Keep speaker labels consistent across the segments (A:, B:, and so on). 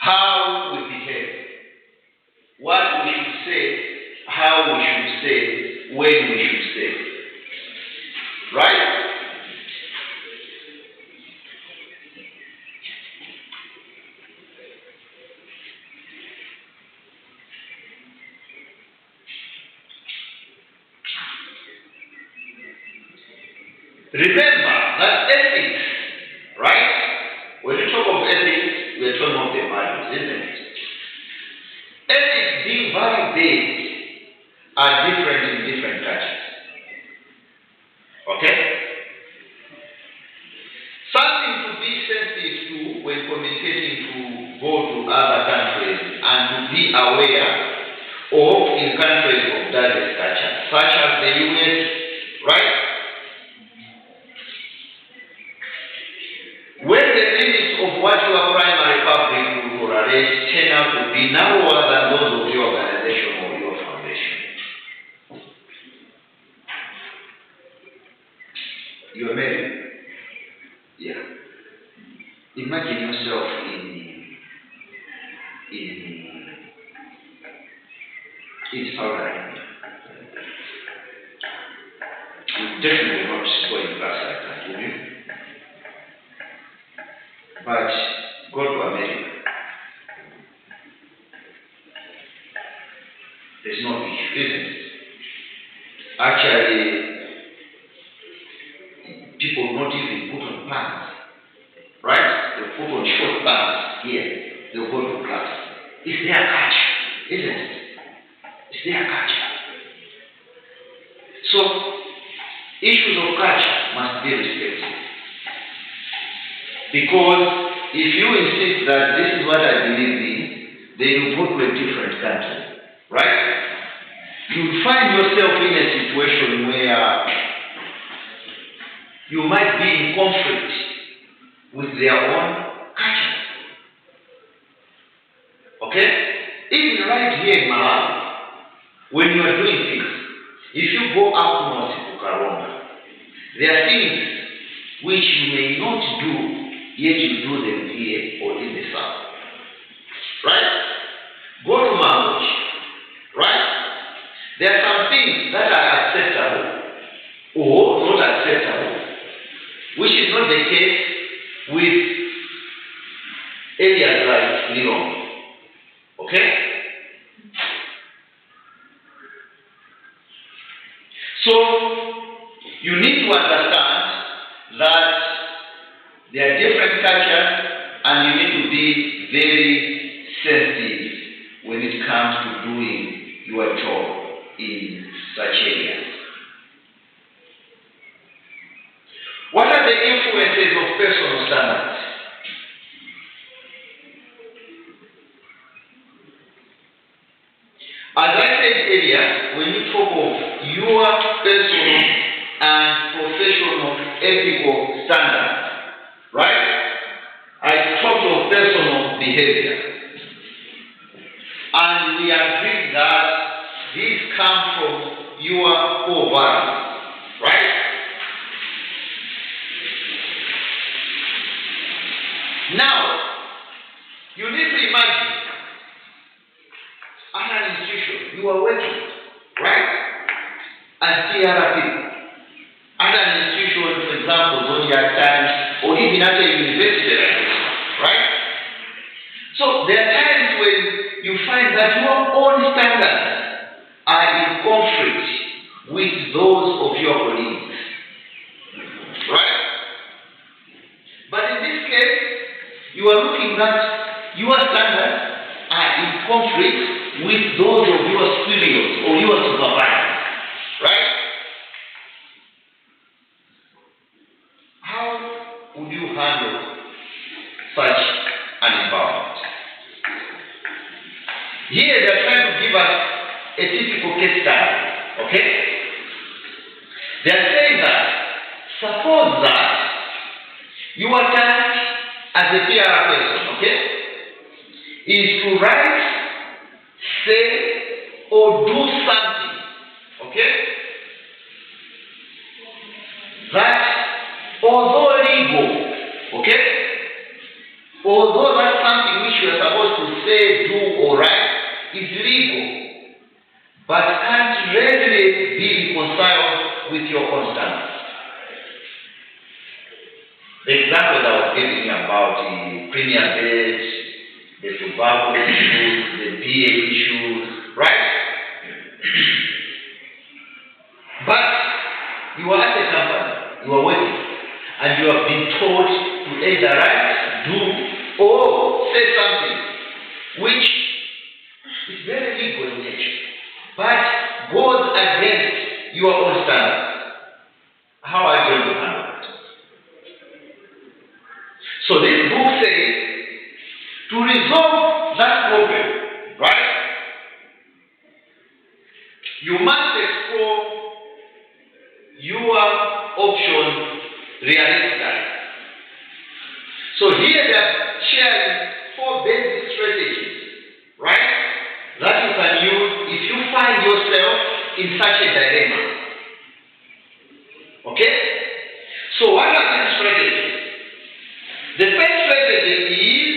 A: how we behave, what we should say, how we should say, when we should say. Right? Remember that ethics, right? When you talk of ethics, we are talking of the values, isn't it? Ethics being value-based are different in different cultures. Okay? Something to be sensitive to when communicating to go to other countries and to be aware of in countries of diverse culture, such as the US, right? When the limits of what your primary public will tolerate turn out to be narrower than those of your organization or your foundation. You are married? Yeah. Imagine yourself in Saudi Arabia. You definitely not go in class like that, will you? But go to America. There's no issue, isn't it? Actually, people not even put on pants, right? They put on short pants here. They'll go to class. It's their culture, isn't it? It's their culture. So, issues of culture must be respected. Because if you insist that this is what I believe in, then you go to a different country, right? You find yourself in a situation where you might be in conflict with their own culture. Okay? Even right here in Malawi, when you are doing things, if you go up north to Karonga, there are things which you may not do, yet you do them here or in the south. Right? Go to Mangochi. Right? There are some things that are acceptable or not acceptable, which is not the case with areas like Lyon. Okay? So, you need to understand that there are different cultures and you need to be very sensitive when it comes to doing your job in such areas. What are the influences of personal standards? As I said earlier, when you talk of your personal and professional ethical standards, right? I talked of personal behavior. And we agree that these come from your core values, right? Now, you need to imagine at an institution, you are working, right? And see other people. At an institution, for example, Zodiac Times, or even at a university like this, right? So there are times when you find that your own standards are in conflict with those of your colleagues, right? But in this case, you are looking at your standards are in conflict with those of your superiors or your supervisors, right? How would you handle such an environment? Here they are trying to give us a typical case study, okay? They are saying that, suppose that your task as a PR person, okay, is to write, say, or do something, okay, that although legal, okay, although that's something which you are supposed own standards. The examples I was giving you about the premium bed, the tobacco issue, the BA issue, right? But you are at a company, you are working, and you have been told to either write, do, or say something which is very legal in nature, but goes against your own standards. How are you going to handle it? So this book says, to resolve that problem, right, you must explore your options realistically. So here they are sharing 4 basic strategies, right, that you can use if you find yourself in such a dilemma. Okay? So what are these strategies? The first strategy is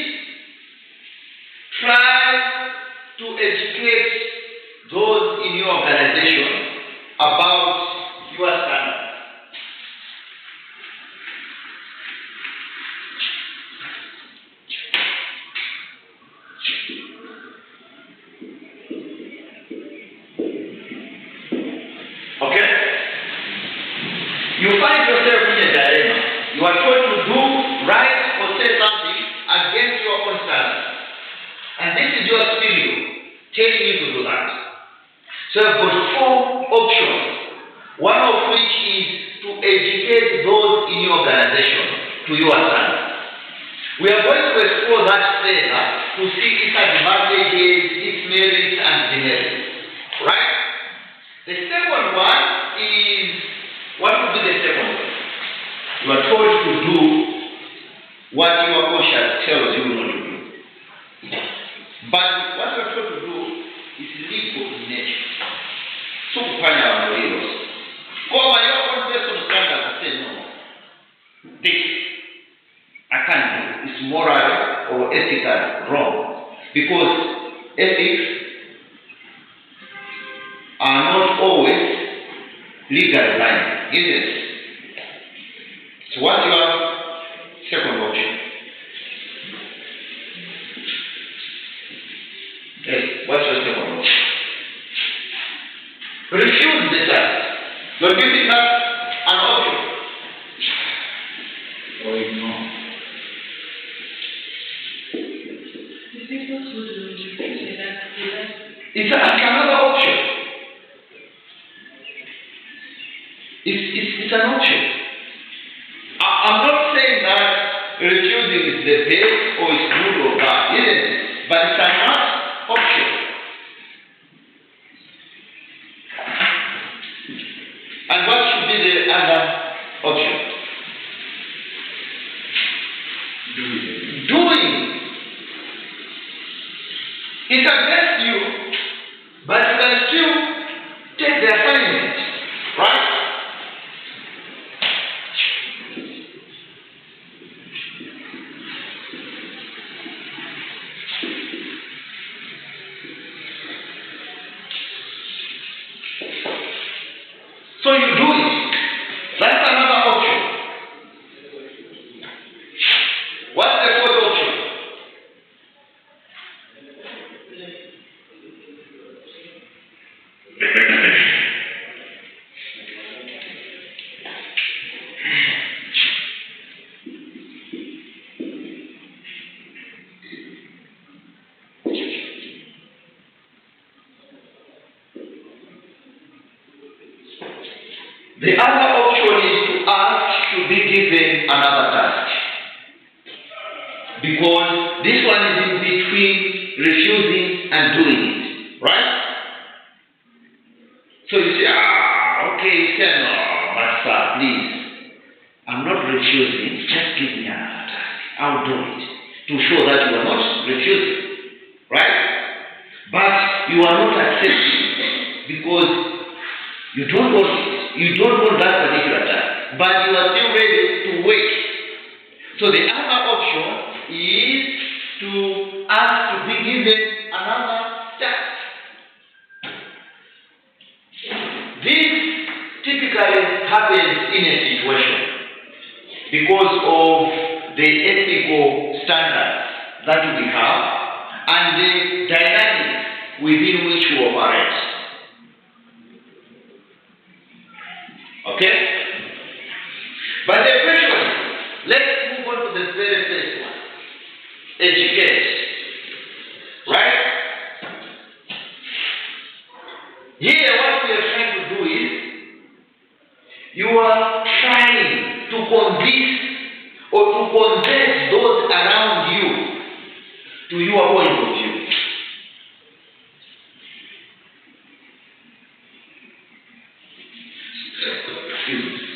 A: try to educate those in your organization about your standards. Okay? You find yourself in a dilemma. You are told to do right or say something against your own standards. And this is your studio telling you to do that. So I've got 4 options. One of which is to educate those in your organization to your standards. We are going to explore that further to see its advantages, its merits and demerits. Right? The second one is, what would be the second one? You are told to do what your conscience tells you not to do. But what you are told to do is legal in nature. So kufanya wamoiros. Kwa your own personal standard to say no. This I can't do. It's moral or ethical wrong. Because ethics are not always legal blind, isn't it? So what's your second option? Okay, what's your second option? Refuse the task. Don't you think that's an option? Or ignore? It's another option. It's an option. I'm not saying that refusing is the best or it's good or bad, isn't it? But it's another option. And what should be the other option? Doing. It's against you, but you can still take the assignment, right? So you do it. That's another option. What's the fourth option? The other option is to ask to be given another task. Because this one is in between refusing and doing it. Right? So you say, okay, you say, no, master, please. I'm not refusing, just give me another task. I'll do it. To show that you are not refusing. Right? But you are not accepting because you don't want it. You don't want that particular task, but you are still ready to wait. So the other option is to ask to be given another task. This typically happens in a situation because of the ethical standards that we have and the dynamics within which we operate. Okay? But the question is, let's move on to the very first one. Educate. Right? Here what we are trying to do is, you are trying to convince or to convince those around you to your point of view.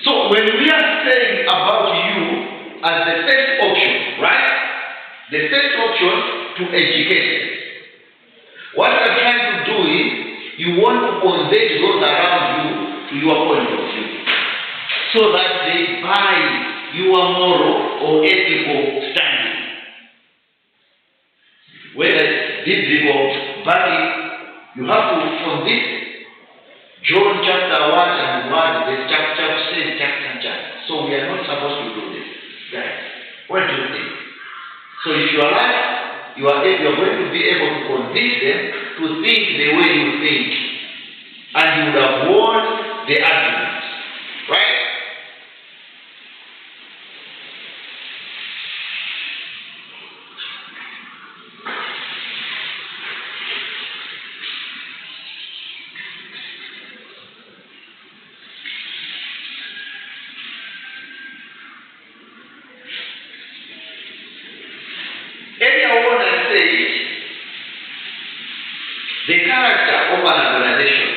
A: So when we are saying about you as the first option, right? The first option to educate. What we are trying to do is, you want to convey those around you to your point of view, so that they buy your moral or ethical standing. Whether it's biblical, but you have to convince. John chapter 1 and 1, the chapter says chapter. So we are not supposed to do this. Guys, what do you think? So if you are right, you are going to be able to convince them to think the way you think. And you would have won the argument. Right? Anyone that says the character of an organization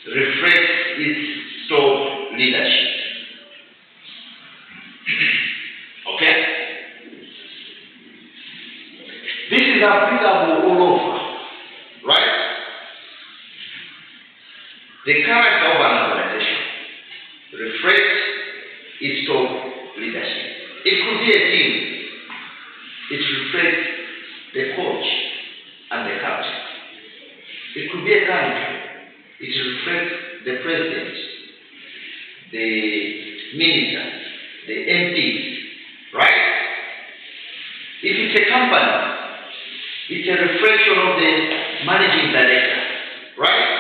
A: reflects its top leadership. Okay? This is applicable all over. Right? The character of an organization reflects its top leadership. It could be a team. It reflects the coach and the captain. It could be a country. It reflects the president, the minister, the MPs, right? If it's a company, it's a reflection of the managing director, right?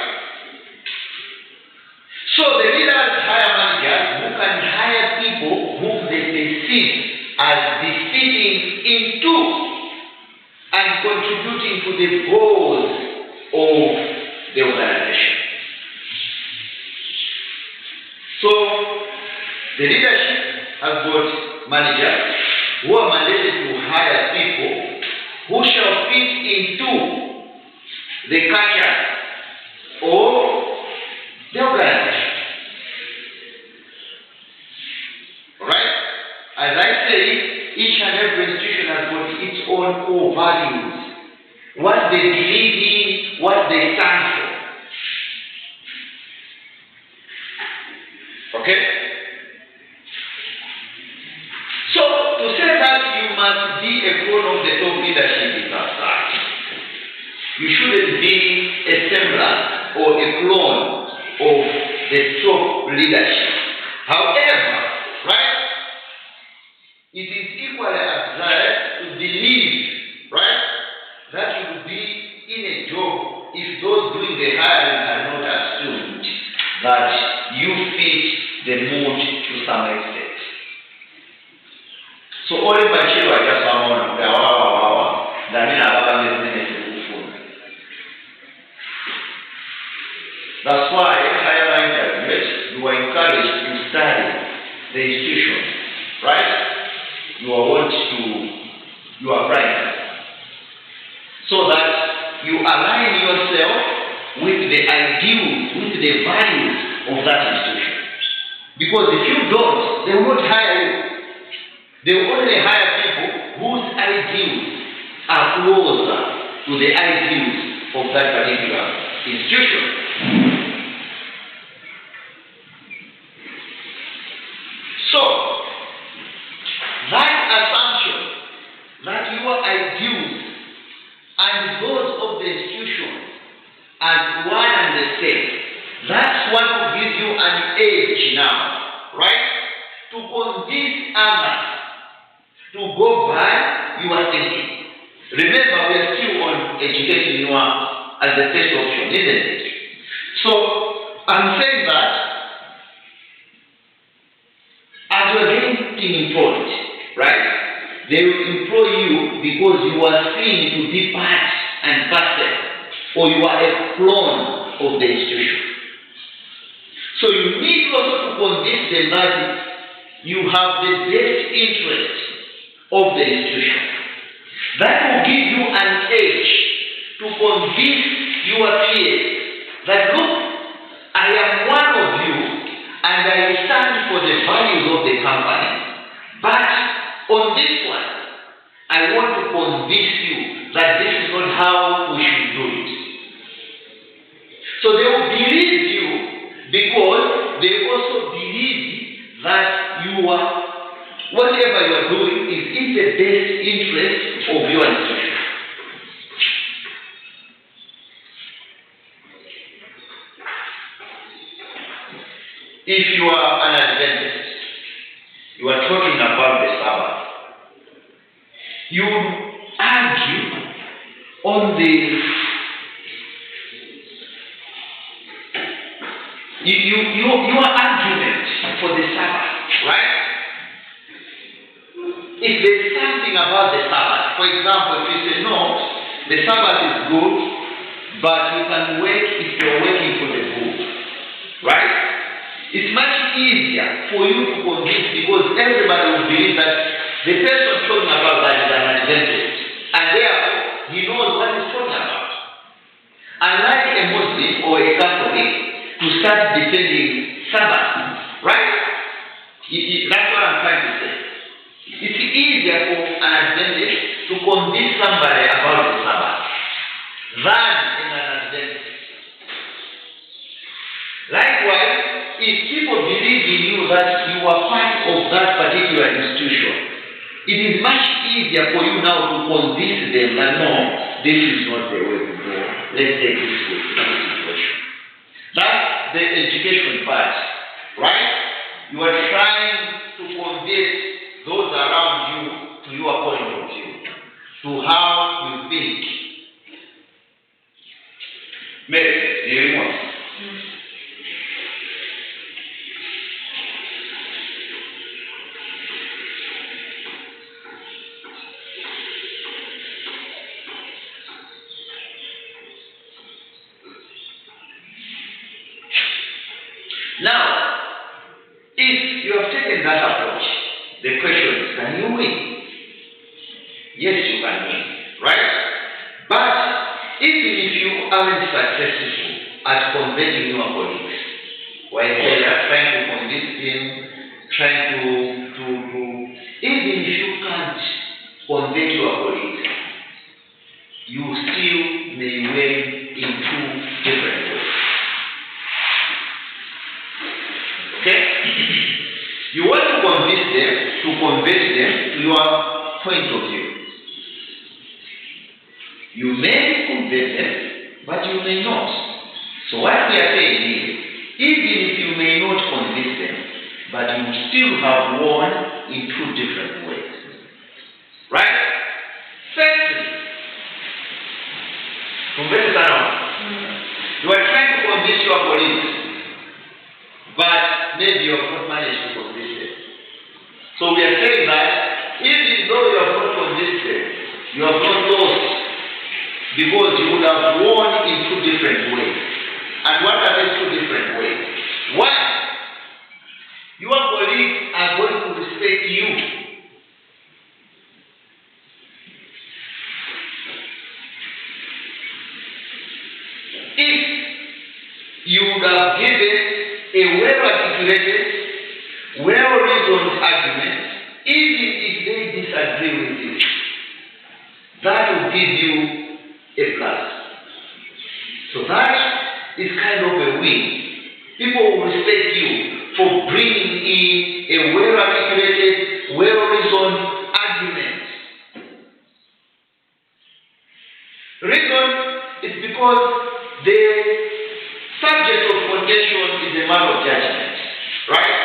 A: So the leaders hire managers who can hire people whom they perceive as befitting into and contributing to the goals of the organization. So the leadership has got managers who are mandated to hire people who shall fit into the culture of the organization. Right? As I say, each and every institution has got its own core values, what they believe in, what they stand for. Okay? So, to say that you must be a clone of the top leadership is absurd. You shouldn't be a semblance or a clone of the top leadership. However, right? It is equally absurd to believe, right, that you will be in a job if those doing the hiring are not assumed that you fit the mood to some extent. So all in my children are just one that's why higher interviews, you are encouraged to study the institution, right? You are private, so that you align yourself with the ideals, with the values of that institution. Because if you don't, they will not hire you. They will only hire people whose ideals are closer to the ideals of that particular institution. So, that assumption that your ideals and those of the institution are one and the same That's what will give you an edge now, right? To convince others to go by your thinking. Remember, we are still on educating you as the first option, isn't it? So, I'm saying that as you are getting employed, right? They will employ you because you are seen to be part and parcel, or you are a clone of the institution. So you need also to convince them that you have the best interest of the institution. That will give you an edge to convince your peers that, look, I am one of you and I stand for the values of the company. But on this one, I want to convince you that this is not how we should do it. So they will believe you because they also believe that you are, whatever you are doing is in the best interest of your institution. If you are an Adventist, you are talking about the Sabbath, you argue on the your argument for the Sabbath, right? If there's something about the Sabbath, for example, if you say, no, the Sabbath is good, but you can work if you're working for the good, right? It's much easier for you to convince because everybody will believe that the person talking about that is an Adventist, and therefore he knows what he's talking about. Unlike a Muslim or a Catholic to start defending Sabbath, right? That's what I'm trying to say. It's easier for an Adventist to convince somebody about the Sabbath than in an Adventist. Likewise, if people believe in you that you are part of that particular institution, it is much easier for you now to convince them that no, this is not the way to go. Let's take this way to the situation. That's the education part, right? You are trying to convince those around you to your point of view, to how you think. Mary, do you want? Now, if you have taken that approach, the question is, can you win? Yes, you can win, right? But even if you aren't successful at converting your colleagues, while they are trying to convince them, even if you can't convert your colleagues, you still may win in two different ways. Okay? You want to convince them, to convert them to your point of view. You may convert them, but you may not. So what we are saying is, even if you may not convince them, but you still have won in two different ways. Right? Firstly, convert you are trying to convince your colleagues, but maybe you have not managed to convince them. So we are saying that even though you have not convinced them, you have not lost, because you would have won in two different ways. And what are these two different ways? One, your colleagues are going to respect you. If you would have given a well-articulated, well-reasoned argument, even if they disagree with you, that will give you a plus. So that is kind of a win. People will respect you for bringing in a well-articulated, well-reasoned argument. Reason is because the subject of qualification is a matter of judgment, right?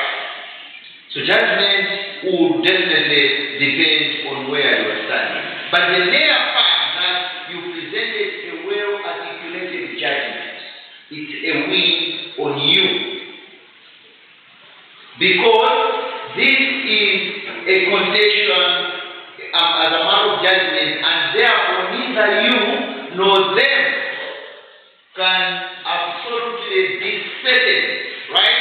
A: So judgment will definitely depend on where you are standing. But the mere fact that you presented a well-articulated judgment, it's a win on you. Because this is a contention as a matter of judgment, and therefore neither you nor them can absolutely be certain, right,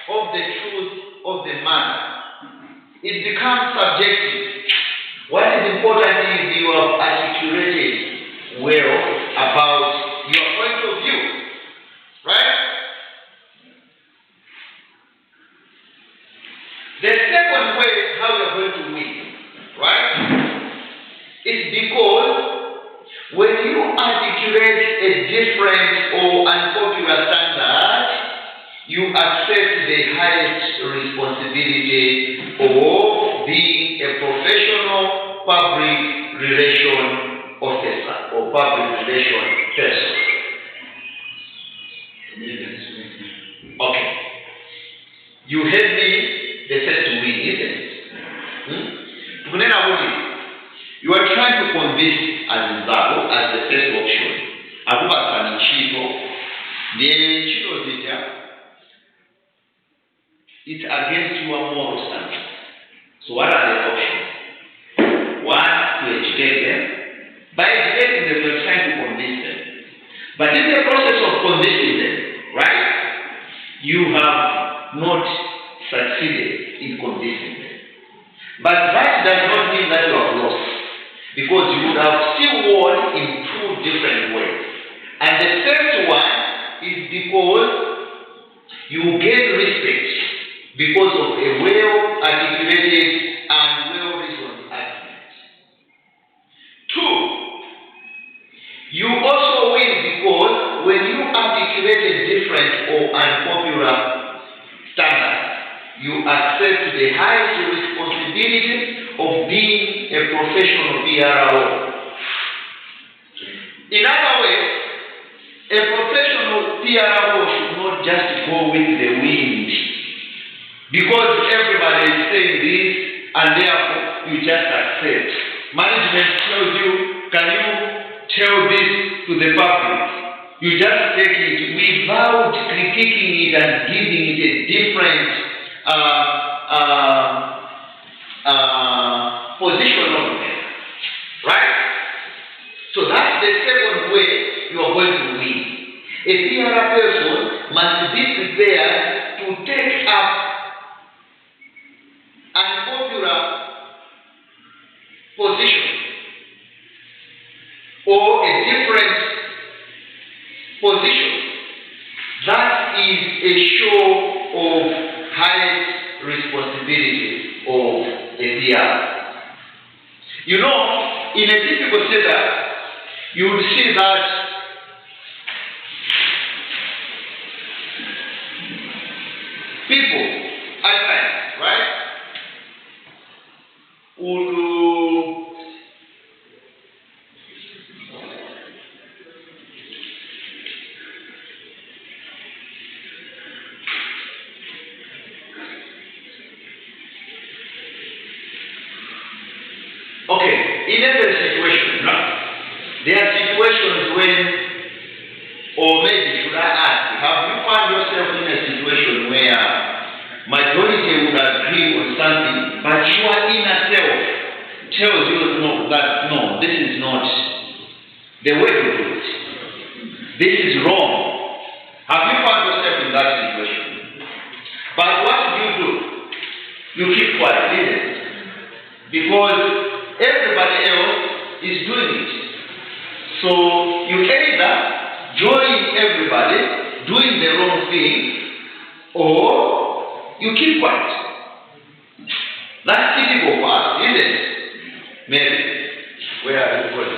A: of the truth of the matter. It becomes subjective. What is important is you have articulated well about your point of view, right? The second way how we are going to win, right, is because when you articulate a different or unpopular standard, you accept the highest responsibility of being a professional public relation officer or public relation person. Okay. You heard me, they said to win, isn't it? You are trying to convince as example, as the first option. Akuba Chito, the Chito Zita, it's against your moral standards. So what are the options? One, to educate them. By educating them, you're trying to convince them. But in the process of convincing them, right, you have not succeeded in convincing them. But that does not mean that you have lost, because you would have still won in two different ways. And the third one is because you gain respect because of a well-articulated and well-reasoned argument. Two, you also win because when you articulate a different or unpopular standard, you accept the highest responsibility of being a professional PRO. In other words, a professional PRO should not just go with the wind, because everybody is saying this and therefore you just accept. Management tells you, can you tell this to the public? You just take it without critiquing it and giving it a different position of it. Right? So that's the second way you are going to win. A PR person must be prepared to take up unpopular position or a different position. That is a show of highest responsibility of a PR. You know, in a typical setup, you would see that people at times, right, would in every situation, there are situations when, or maybe should I ask, have you found yourself in a situation where majority would agree on something, but your inner self tells you no, this is not the way to do it. This is wrong. Have you found yourself in that situation? But what do? You keep quiet, isn't it? Because everybody else is doing it. So you either join everybody doing the wrong thing, or you keep quiet. That's typical for us, isn't it? Mary, where are you going?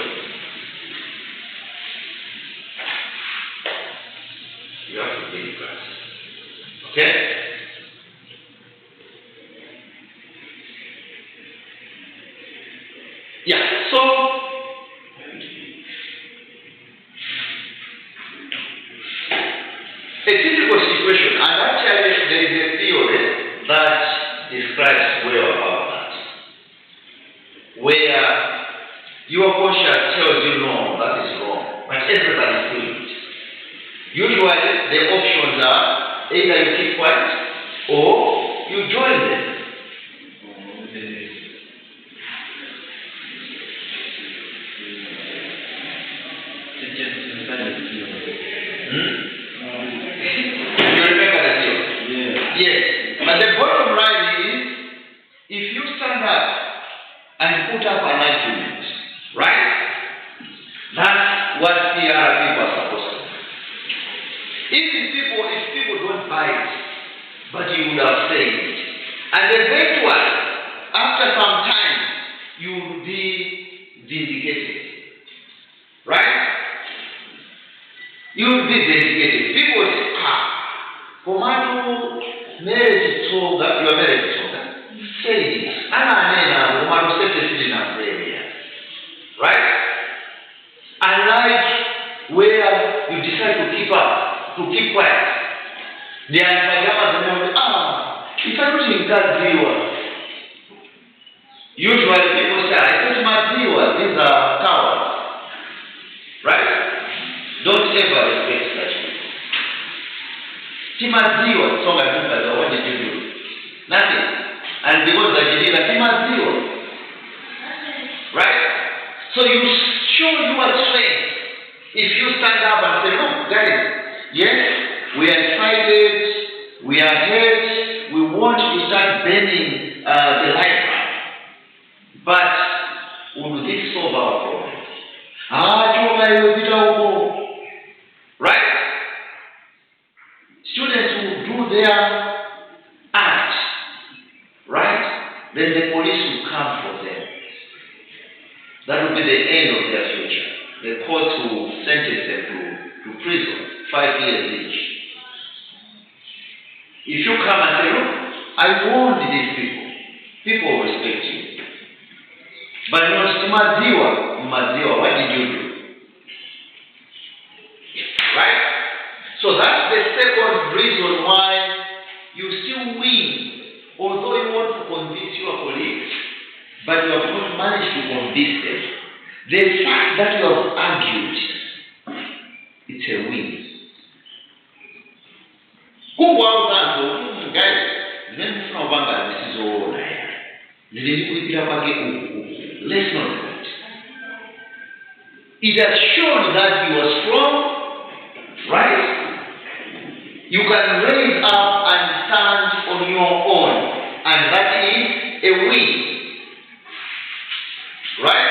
A: You have to be in class. Okay? Yeah, so a typical situation And actually, there is a theory that describes well about that, where your conscience tells you no, that is wrong, but everybody is doing it. Usually, the options are either you keep quiet or you join them. You remember that theory? Yeah. Yes. But the bottom line is, if you stand up and put up an argument, right? That's what PR people are supposed to do. If people don't buy it, but you would have said it, and eventually, after some time, you will be vindicated, right? You will be vindicated. People will say, Komatu marriage told that you are married to that. Say it. Komatu said right? Unlike where you decide to keep quiet. The answer if I don't think that viewer. Usually people say, I thought my viewers, these are cowards. Right? Don't ever respect such people. Timaziwa, songa tuka, what did you do? Nothing. And because that you did a Timaziwa. Right? So you show your strength if you stand up and say, look, guys, yes, we are excited, we are hurt, we want to start burning the lifeline. But will this solve our problem? Right? Students will do their act, right? Then the police will come for them. That will be the end of their future. The court will sentence them to prison, 5 years each. If you come and say, look, I warned these people will respect you. But not Maziwa, what did you do? Right? So that's the second reason why you still win. Although you want to convince your colleagues, but you have not managed to convince them. The fact that you have argued, it's a win. Guys, let's not do it. It has shown that you are strong, right? You can raise up and stand on your own, and that is a win. Right?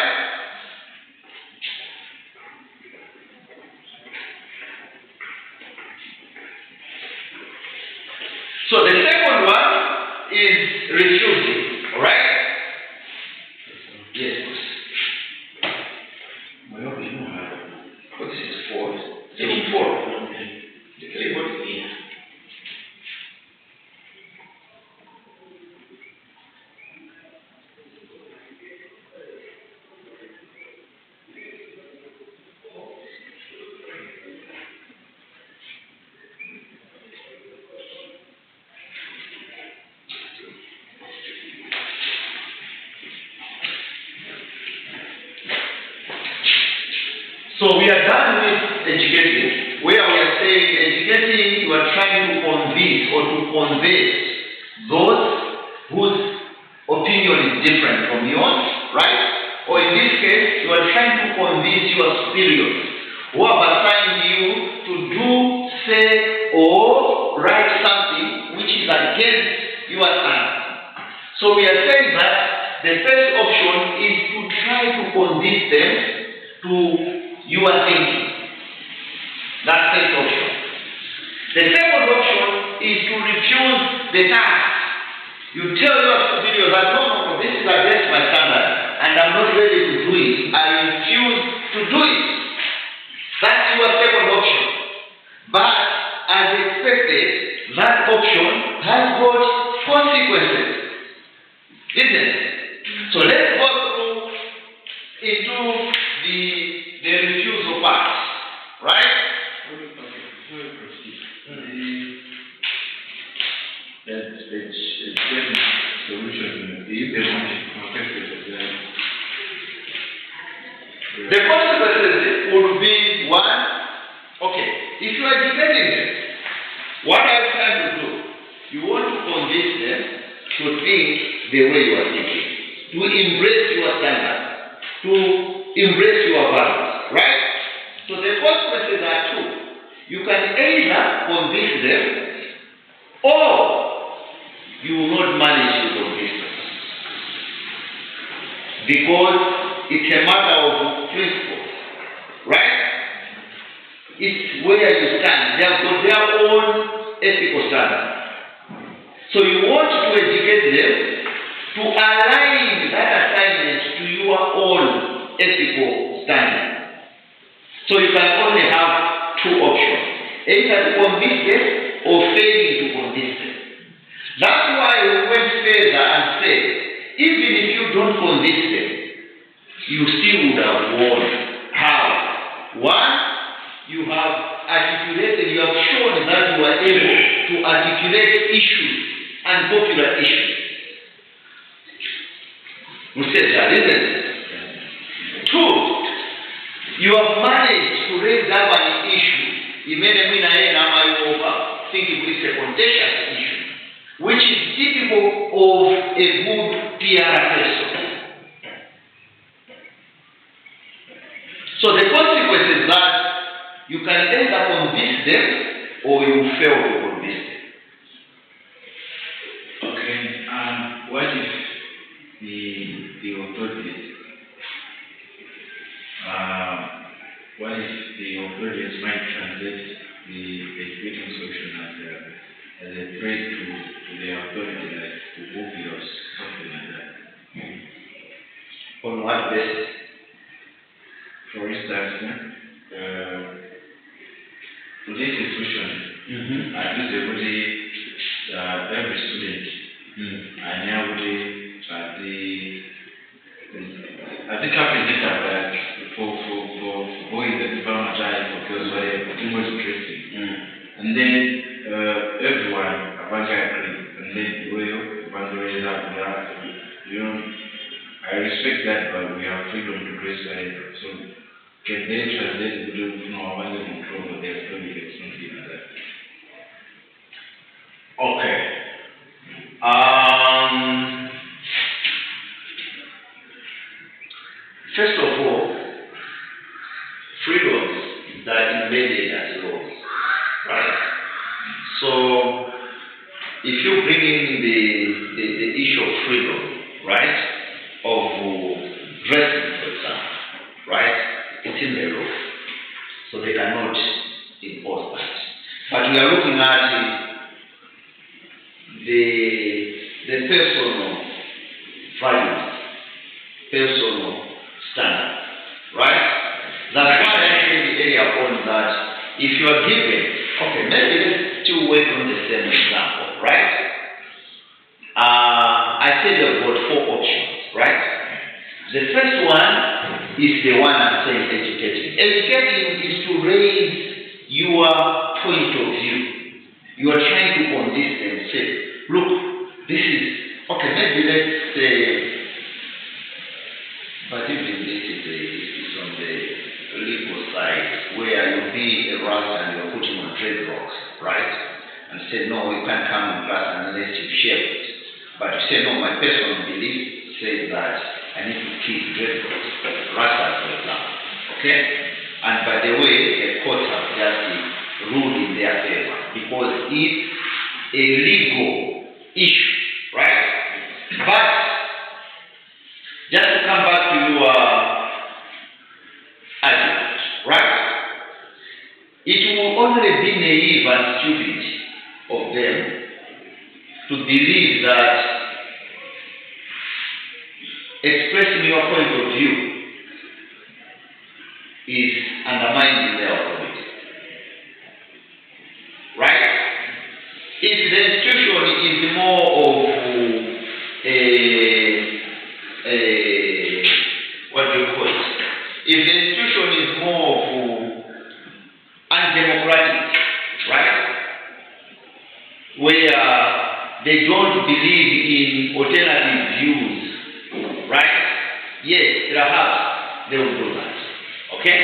A: So the second one is refusing. Alright? Yes, boss. What is this for? Taking 4. So we are done with educating, where we are saying educating, you are trying to convince or to convince those whose opinion is different from yours, right? Or in this case, you are trying to convince your superiors who have assigned you to do, say, or write something which is against your stance. So we are saying that the first option is to try to convince them to you are thinking. That's the first option. The second option is to refuse the task. You tell your superior that no, this is against my standard and I'm not ready to do it. I refuse to do it. That's your second option. But as expected, that option has got consequences. Isn't it? So let's go through into the refusal part, right? consequences would be one, okay, if you are educating them, what are you trying to do? You want to convince them to think the way you are thinking, to embrace your standard, to embrace your values, right? So the consequences are two. You can either convince them or you will not manage to convince them. Because it's a matter of principle, right? It's where you stand. They have got their own ethical standard. So you want to educate them to align that assignment to your own ethical standard. So you can only have two options. Either to convince them or failing to convince them. That's why we went further and said, even if you don't convince them, you still would have won. How? One, you have articulated, you have shown that you are able to articulate issues and popular issues. We said that, isn't it? Two, you have managed to raise up an issue. Think it's a contentious issue, which is typical of a good PR person. So the consequence is that you can either convince them or you fail to convince them.
B: Okay, what if the authorities, might translate the educating solution as a threat to the authority, like to obvious, something like that?
A: On what basis?
B: For instance, police institution, at least every student, and now at the capital, for boys and farmer child, because it was interesting. And then everyone agree, and then I respect that, but we have freedom to dress whatever. So can they translate the control of their story or something like that?
A: Okay. First of all, freedoms that are embedded as laws, right? So if you bring in the issue of freedom, right, of dressing, for example, right, it's in the law, so they cannot impose that. But we are looking at the personal values, personal standard, right? That's why I said earlier on that if you are given, okay, maybe let's still work on the same example, right? I said you've got four options, right? The first one is the one I'm saying educating. Educating is to raise your point of view. You are trying to convince them, say, look, this is, okay, maybe let's say, but even this is on the legal side, where you be a rasta and you're putting on dreadlocks, right? And say, no, you can't come in class unless you shave it. But you say, no, my personal belief says that I need to keep dreadlocks, rastas, for example, okay? And by the way, the courts have just ruled in their favor, because it's a legal issue, right? But just to come back to your argument, right? It will only be naive and stupid of them to believe that expressing your point of view is undermining their authority, right? If the institution is more of what do you call it? If the institution is more of undemocratic, right? Where they don't believe in alternative views, right? Yes, perhaps they will do that. Okay?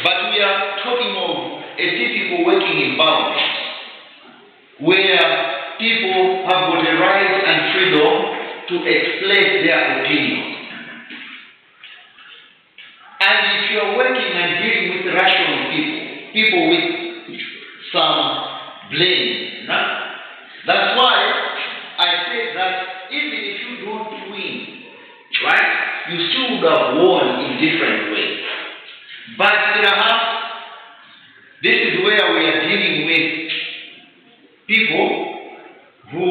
A: But we are talking of a typical working environment where people have got the right and freedom to express their opinions. And if you are working and dealing with rational people with some blame, that's why I said that even if you don't win, right, you still would have won in different ways. But perhaps this is where we are dealing with people who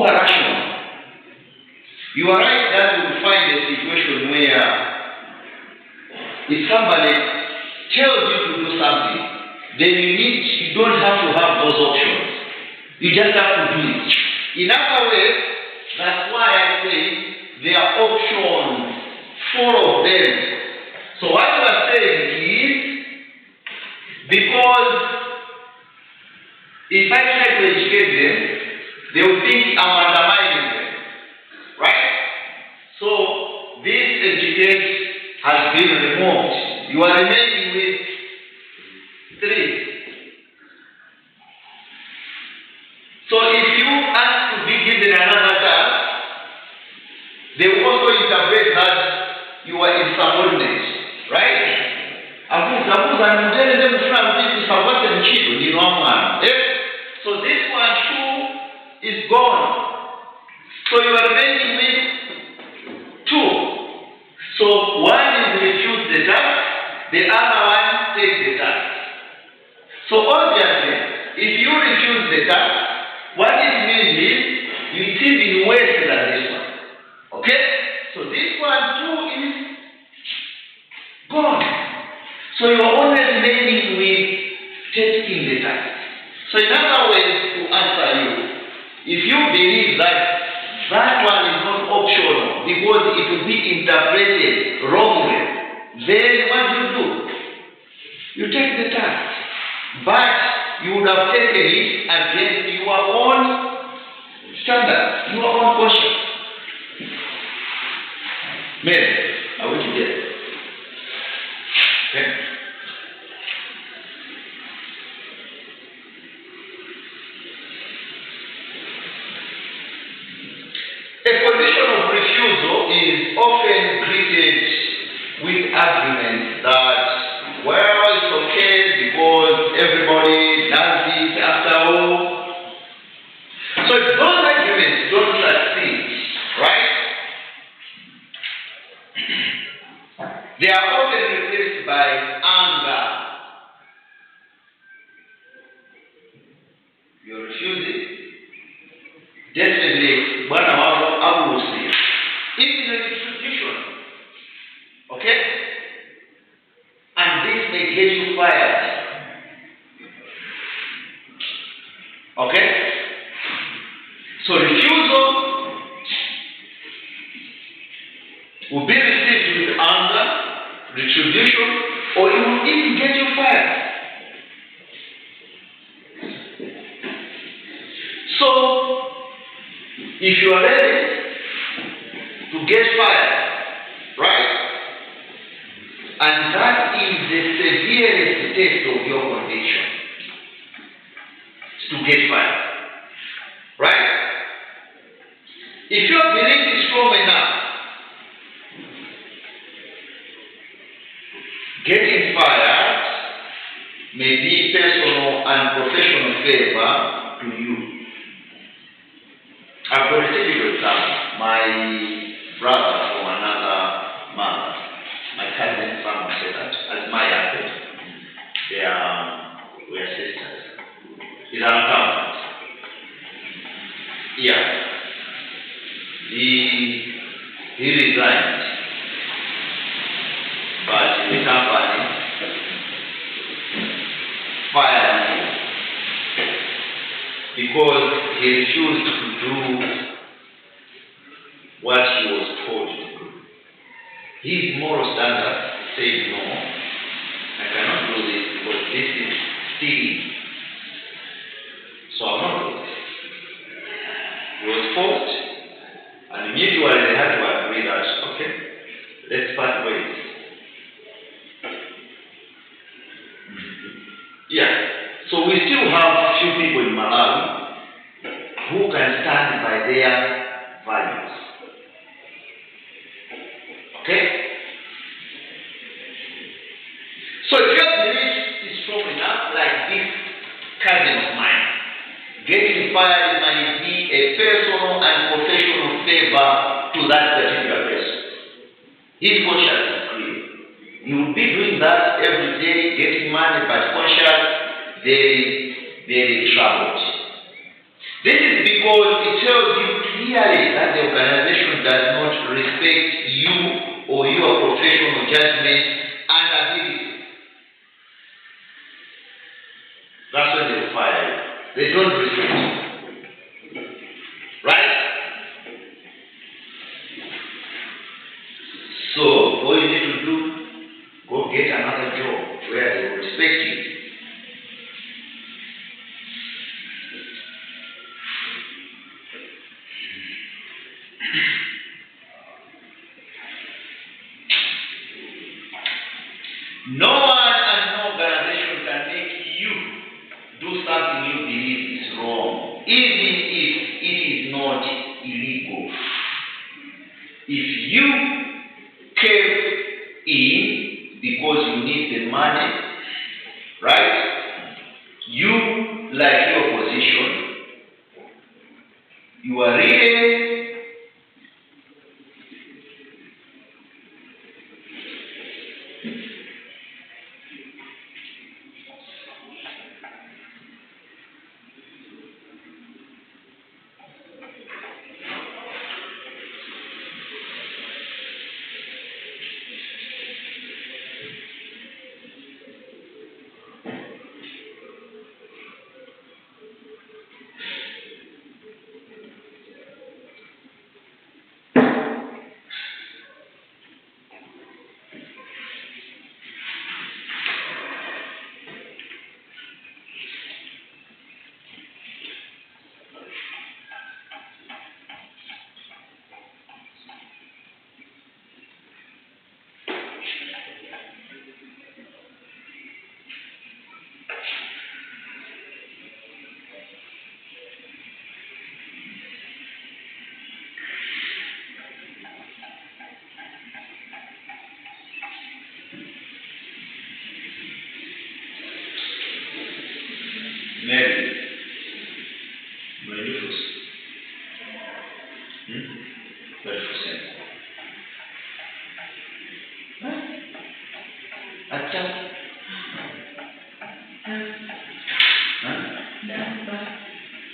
A: are rational. You are right that you will find a situation where if somebody tells you to do something, then you don't have to have those options. You just have to do it. In other words, that's why I say there are options, 4 of them. So what you are saying is, because if I try to educate them, they will think I'm undermining them. Right? So this educate has been removed. You are remaining with 3. So if you ask to be given another task, they will also interpret that you are insubordinate. Right? So this one too is gone. So you are remaining with 2. So one is refuse the task, the other one take the task. So obviously, if you refuse the task, what it means is it's even worse than this one. Okay? So this one too is gone. So you are only remaining with taking the task. So in other ways, to answer you, if you believe that that one is not optional because it will be interpreted wrongly, then what do? You take the task. But you would have taken it against your own standards, your own conscience. Men, are we together? Okay. A condition of refusal is often greeted with arguments that, well, it's okay because everybody does it after all. So if those arguments don't succeed, right, they are often replaced by anger. You refuse it. Definitely, one I will say. Even a retribution. Okay? And this may get you fired. Okay? So refusal will be received with anger, retribution, or it will even get you fired. So, if you are ready to get fired, right? And that is the severest test of your condition, to get fired, right? If your belief is strong enough, getting fired may be personal and professional favor to you. I've got a typical example. My brother from another mother, my cousin from said that, as my uncle, we're sisters. He's an accountant. Yeah. He resigned, but the company fired him because he refused to do what he was told to do. His moral standard said, no, I cannot do this because this is stealing. So I'm not doing this. He was forced, and mutually they had to agree that, okay, let's part we still have few people in Malawi who can stand by their values. Okay? So if your belief is strong enough, like this cousin of mine, getting fired might be a personal and professional favor to that particular person. His conscience is clear. He will be doing that every day, getting money, but conscience very troubled. This is because it tells you clearly that the organization does not respect you or your professional judgment and ability. That's when they will fire you. They don't respect you. Right? So, all you need to do, go get another job where they will respect you. No one and no organization can make you do something you believe is wrong, even if it is not illegal. If you came in because you need the money, right? You like your position, you are really Mary, Marifus. Marifus. Acha.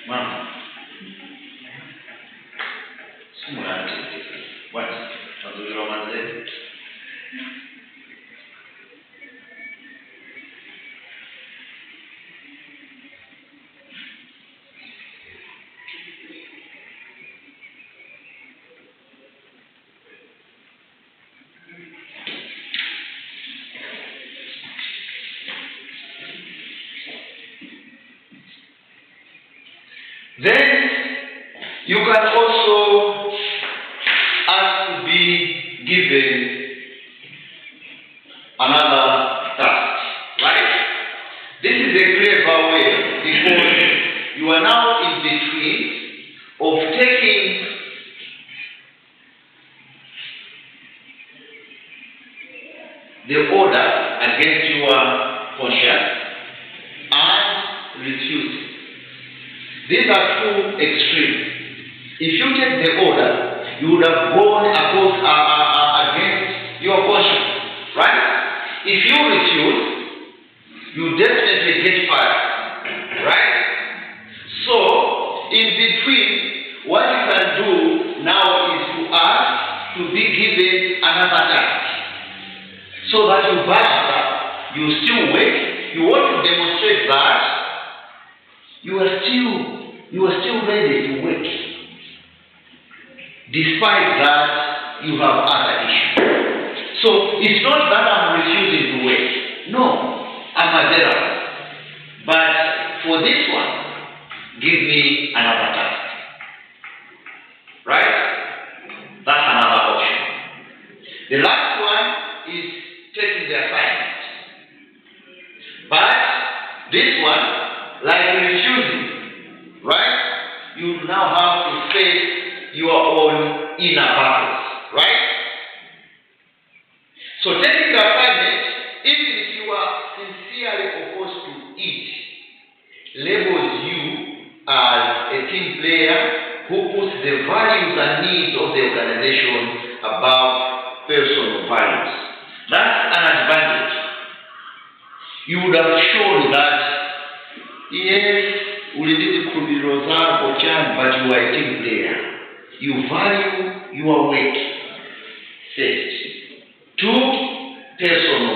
A: Mama. Simulante. What? Mazuri romanze. Then you can also ask to be given another task, right? This is a clever way because you are now in between of taking the order against your conscience and refusing. These are two extremes. If you take the order, you would have gone against your conscience, right? If you refuse, you definitely get fired, right? So, in between, what you can do now is to ask to be given another task, so that you balance up, you still wait, you want to demonstrate that you are still ready to work, despite that you have other issues. So it's not that I'm refusing to work. No, I'm available. But for this one, give me another task. Right? That's another option. The last one is taking the assignment. But this one, like refusing, right? You now have to face your own inner battles, right? So taking the assignment, even if you are sincerely opposed to it, labels you as a team player who puts the values and needs of the organization above personal values. That's an advantage. You would have shown that, yes, we did Kubiroza or Chan, but you are a team player. You value your work first. Two, personal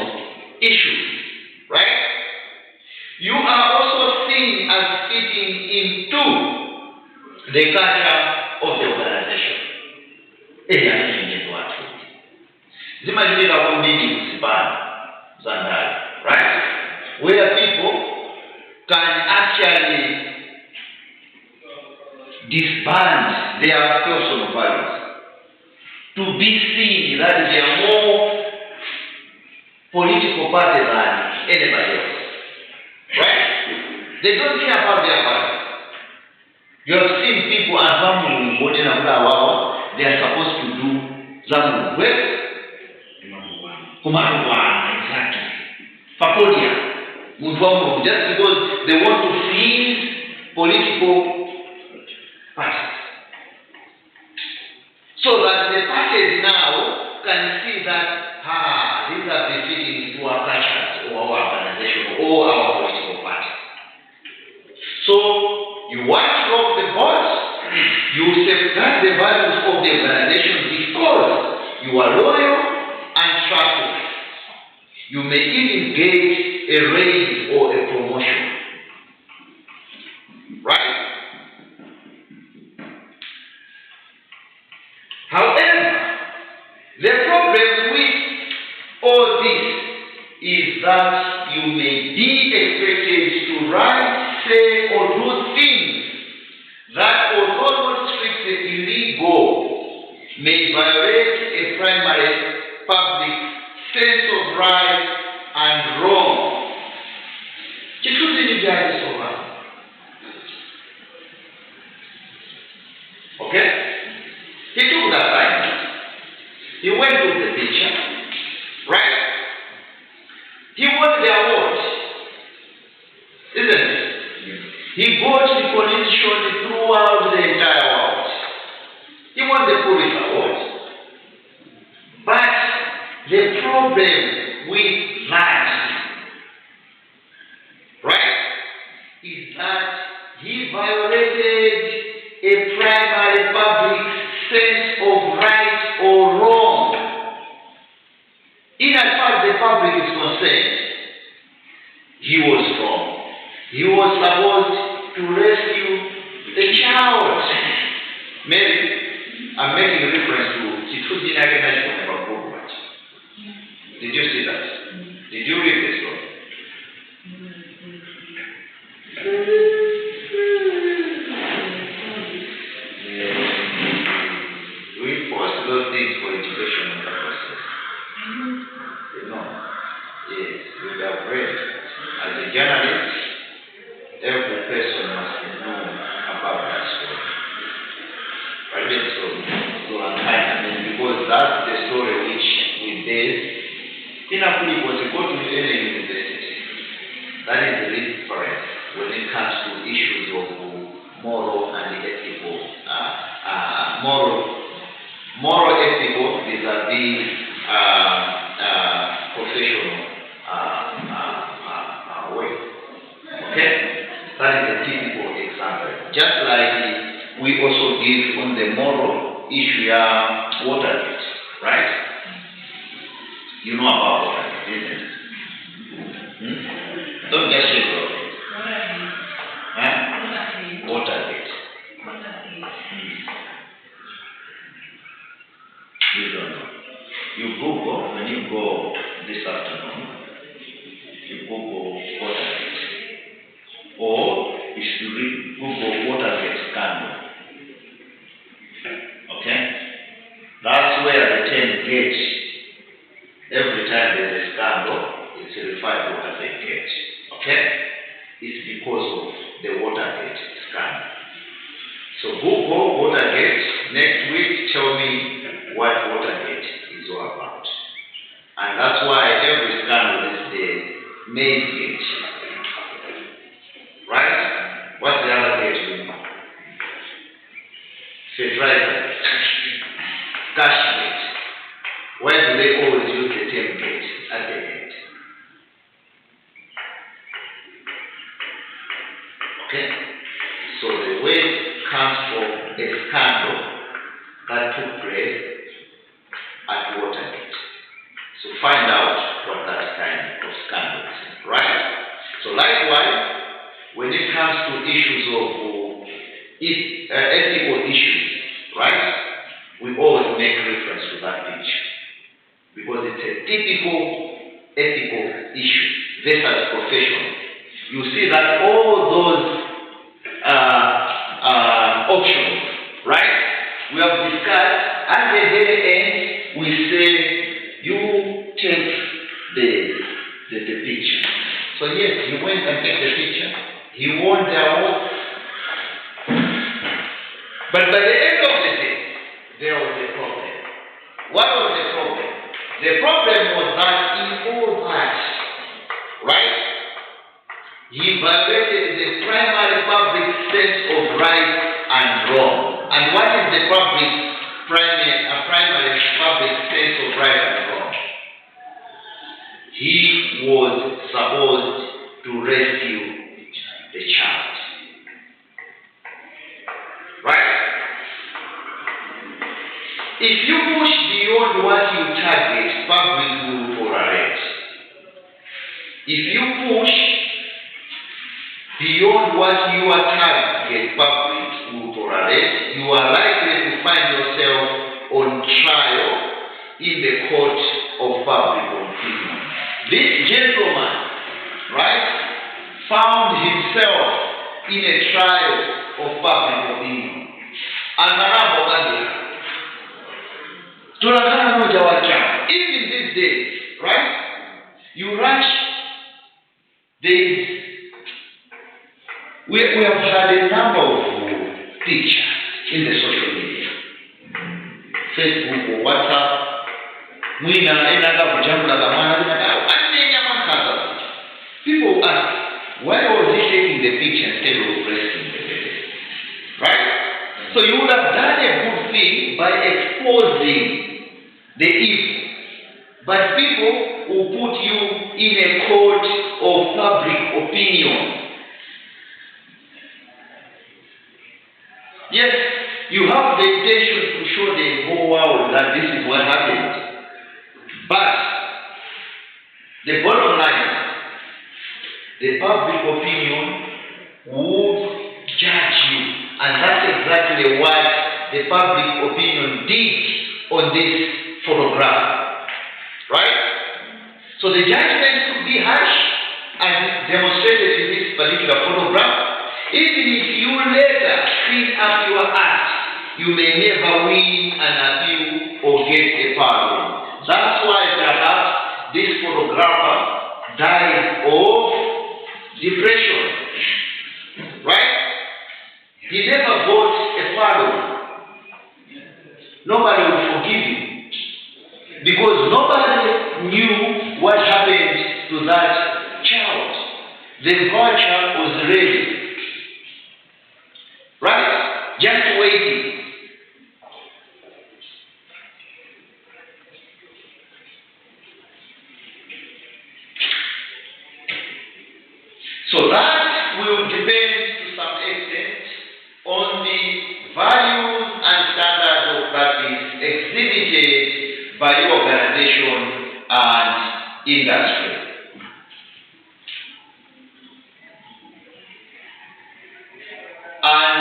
A: issues, right? You are also seen as fitting into the culture of the organization. Zimajilika meetings, right? Where people can actually disband their personal values to be seen that they are more political party than anybody else, right? They don't care about their values. You have seen people and family voting about they are supposed to do some work. Exactly. Fakodia. Just because they want to please political parties. So that the parties now can see that, these are befitting into our cultures or our organization or our political parties. So, you want to rock the boat, you safeguard the values of the organization because you are loyal and trustworthy. You may even get a raise or a promotion. Right? However, the problem with all this is that you may be expected to write, say, or do things that, although not strictly illegal, may violate a primary public sense of right and wrong. Okay? He took the assignment. He went to the picture, right? He won the award, isn't it? He got recognition throughout the entire world. He won the Pulitzer Award. But the problem with that, right, is that he violated a primary public sense of right or wrong. In as far as the public is concerned, he was wrong. He was supposed to rescue the child. Maybe I'm making reference to Chituji Naganai from Babubat. Did you see that? Did you read the story? We post those things for educational purposes. No. Yes, we have read. As a journalist, every person must know about that story. Right? So because that's the story which we did. Pinapuli was a go to any university. That is the reference when it comes to issues of moral and ethical, moral ethical vis-a-vis professional way. Okay? That is a typical example. Just like we also give on the moral issue Watergate, right? You know about Watergate, isn't it? Don't just shake your head. Watergate. You don't know. You Google, when you go this afternoon, you Google Watergate. Or you should Google Watergate scandal. Okay? That's where the term gate, every time there's a scandal, it's referred to as a gate. Okay? is because of the Watergate scandal. So Google Watergate next week, tell me what Watergate is all about. And that's why every scandal is the main gate. Right? What's the other gate we know? Fertilizer. Cash gate. Why do they always use the term gate at the end? Okay? So the word comes from a scandal that took place at Watergate. So find out what that kind of scandal is, right? So likewise, when it comes to issues of ethical issues, right? We always make reference to that picture because it's a typical ethical issue versus professional. You see that all those options, right? We have discussed. At the very end, we say you take the picture. So yes, he went and took the picture. He won the award. But by the end of the day, there was a problem. What was the problem? The problem was that in all that, right, he violated the primary public sense of right and wrong. And what is the primary public sense of right and wrong? He was supposed to rescue the child. Right? If you push beyond what you target, public will tolerate. If you push beyond what you target, public will tolerate, you are likely to find yourself on trial in the court of public opinion. This gentleman, right, found himself in a trial of public opinion. Even these days, right? You rush. We have had a number of pictures in the social media, Facebook or WhatsApp. People ask, why was he taking the picture instead of resting the baby? Right? So you would have done a good thing by exposing the evil. But people will put you in a court of public opinion. Yes, you have the intention to show the whole world that this is what happened. But the bottom line, the public opinion would judge you. And that's exactly what the public opinion did on this photograph. Right? So the judgment could be harsh as demonstrated in this particular photograph. Even if you later clean up your act, you may never win an appeal or get a pardon. That's why perhaps this photographer died of depression. Right? He never got a pardon. Nobody will forgive you. Because nobody knew what happened to that child. The vulture was ready. Right? Just waiting. So that will depend to some extent on the values and standards of practice exhibited by your organization and industry. And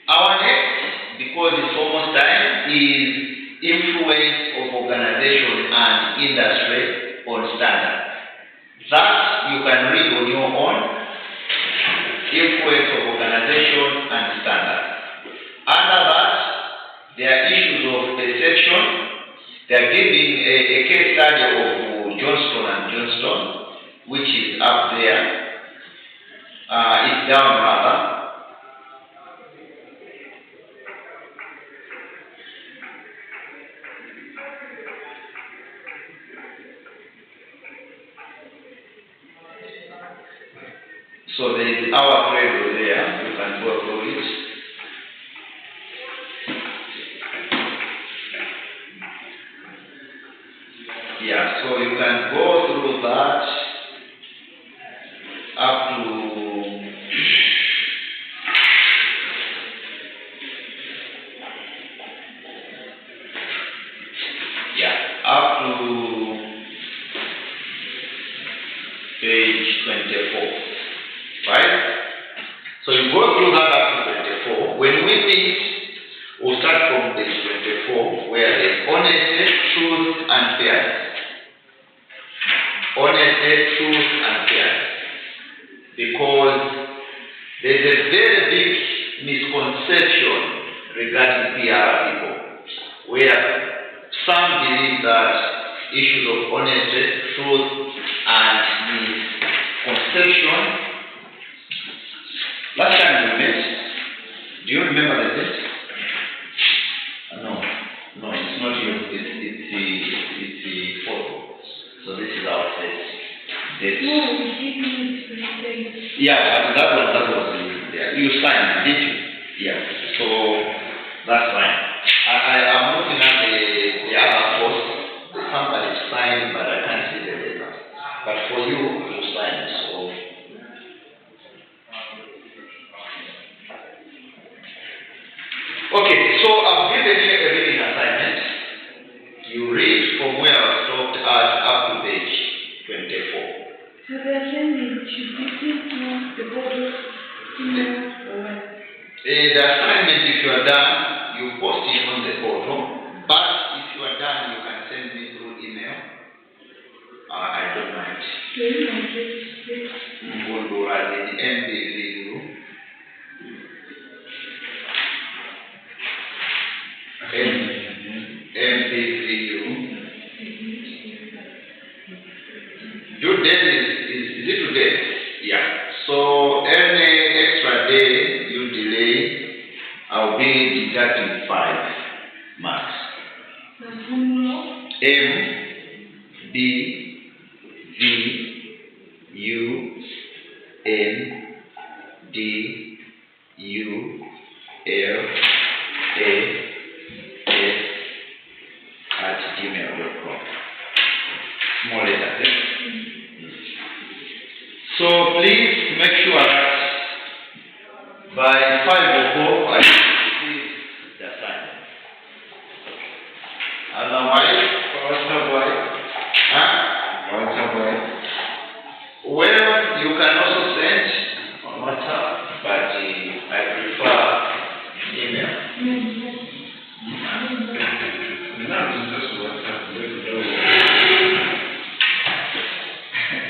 A: our next, because it's almost time, is influence of organization and industry on standards. That you can read on your own. Influence of organization and standards. Under that, there are issues of perception. They are giving a case study of Johnston & Johnston, which is up there. It's down rather. So there is our label there, you can go through it. Yeah, so you can go through that up to up to page 24, right? So you go through that up to 24. When we finish, we'll start from page 24, where there's honesty, truth, and fairness. Honesty, truth, and fairness. Because there's a very big misconception regarding PR people, where some believe that issues of honesty, truth, and misconception. Last time we met, do you remember the date? No, it's not you. It's the photo. So this is our face.
C: No, we didn't.
A: Yeah, but that was there. You signed, didn't you? Yeah. So that's fine. I'm looking at the other post. Somebody signed, but I can't see the letter. But for you, you signed. So okay. So I've given you a reading assignment. You read from where I stopped at up to page 24.
C: So the assignment should be sent to the board email or what?
A: The assignment, if you are done, you post it on the portal. But if you are done, you can send me through email. I don't mind.
C: The email address.
A: We'll do as in MPVU. MPVU. Due date is it today? Yeah. So any extra day you delay, I'll be deducting 5 marks. M B V U N D U L A S @gmail.com. Small letters. So please make sure that by 5 o'clock I receive the assignment. Otherwise, well, you can also send on WhatsApp, but I prefer email.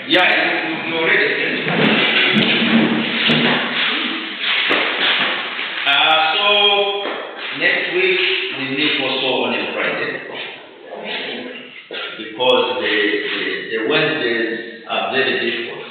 A: Yeah, you already sent. So next week we meet also on a Friday, because the Wednesdays are very difficult.